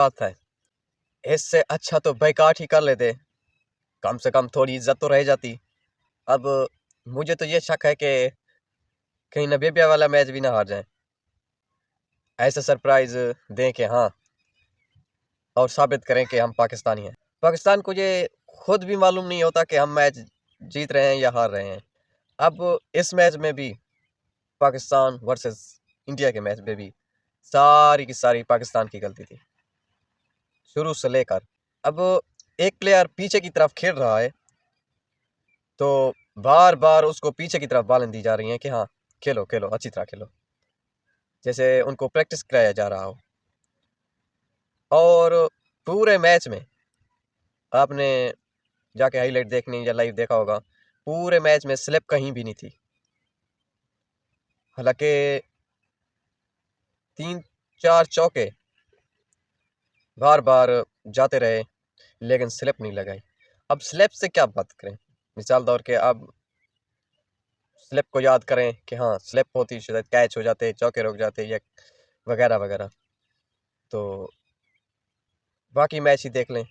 बात है, इससे अच्छा तो बैकाट ही कर लेते, कम से कम थोड़ी इज्जत तो रह जाती। अब मुझे तो ये शक है कि कहीं नबीबिया वाला मैच भी ना हार जाए, ऐसा सरप्राइज दें कि हाँ, और साबित करें कि हम पाकिस्तानी हैं। पाकिस्तान को ये खुद भी मालूम नहीं होता कि हम मैच जीत रहे हैं या हार रहे हैं। अब इस मैच में भी पाकिस्तान वर्सेस इंडिया के मैच में भी सारी की सारी पाकिस्तान की गलती थी, शुरू से लेकर। अब एक प्लेयर पीछे की तरफ खेल रहा है तो बार बार उसको पीछे की तरफ बालें दी जा रही हैं कि हाँ, खेलो खेलो, अच्छी तरह खेलो, जैसे उनको प्रैक्टिस कराया जा रहा हो। और पूरे मैच में आपने जाके हाईलाइट देखनी या लाइव देखा होगा, पूरे मैच में स्लिप कहीं भी नहीं थी। हालांकि 3-4 चौके बार बार जाते रहे लेकिन स्लिप नहीं लगाई। अब स्लिप से क्या बात करें, मिसाल तौर के अब स्लिप को याद करें कि हाँ, स्लिप होती शायद कैच हो जाते, चौके रुक जाते या वगैरह वगैरह। तो बाकी मैच ही देख लें,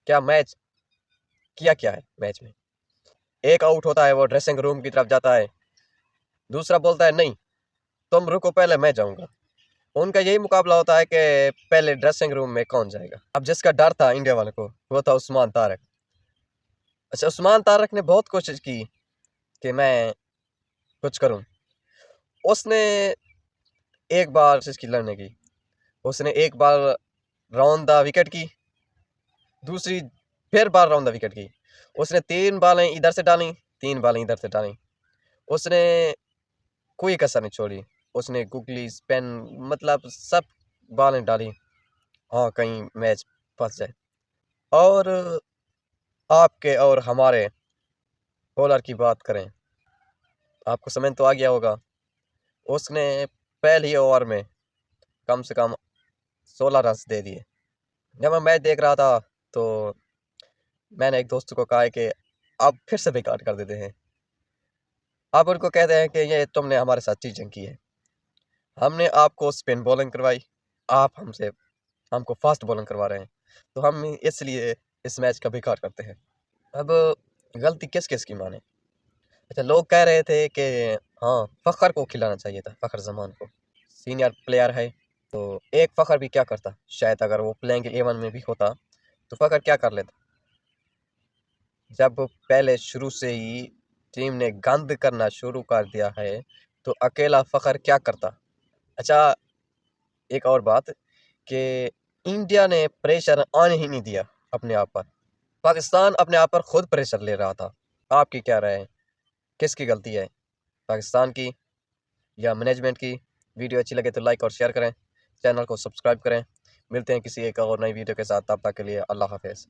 क्या मैच किया क्या है मैच में। एक आउट होता है, वो ड्रेसिंग रूम की तरफ जाता है, दूसरा बोलता है नहीं तुम रुको पहले मैं जाऊंगा। उनका यही मुकाबला होता है कि पहले ड्रेसिंग रूम में कौन जाएगा। अब जिसका डर था इंडिया वाले को वो था उस्मान तारक। अच्छा, उस्मान तारक ने बहुत कोशिश की कि मैं कुछ करूं। उसने एक बार कोशिश की लड़ने की, उसने एक बार राउंड द विकेट की, दूसरी फिर बार राउंड द विकेट की। उसने 3 बालें इधर से डाली, 3 बालें इधर से डाली। उसने कोई कसर नहीं छोड़ी, उसने गुगली स्पेन मतलब सब बालें डाली, हाँ कहीं मैच फंस जाए। और आपके और हमारे बॉलर की बात करें, आपको समझ तो आ गया होगा, उसने पहले ही ओवर में कम से कम 16 रन दे दिए। जब मैं मैच देख रहा था तो मैंने एक दोस्त को कहा है कि आप फिर से बेकार कर देते हैं। आप उनको कहते हैं कि ये तुमने हमारे साथ चीटिंग की है, हमने आपको स्पिन बॉलिंग करवाई, आप हमको फास्ट बॉलिंग करवा रहे हैं, तो हम इसलिए इस मैच का बेकार करते हैं। अब गलती किस किस की माने। अच्छा, लोग कह रहे थे कि हाँ, फ़खर को खिलाना चाहिए था, फ़खर जमान को, सीनियर प्लेयर है। तो एक फ़खर भी क्या करता, शायद अगर वो प्लेइंग 11 में भी होता तो फ़खर क्या कर लेता। जब पहले शुरू से ही टीम ने गंद करना शुरू कर दिया है तो अकेला फ़खर क्या करता। अच्छा, एक और बात कि इंडिया ने प्रेशर आने ही नहीं दिया अपने आप पर, पाकिस्तान अपने आप पर खुद प्रेशर ले रहा था। आपकी क्या राय है, किसकी गलती है, पाकिस्तान की या मैनेजमेंट की। वीडियो अच्छी लगे तो लाइक और शेयर करें, चैनल को सब्सक्राइब करें। मिलते हैं किसी एक और नई वीडियो के साथ, तब तक के लिए अल्लाह हाफिज़।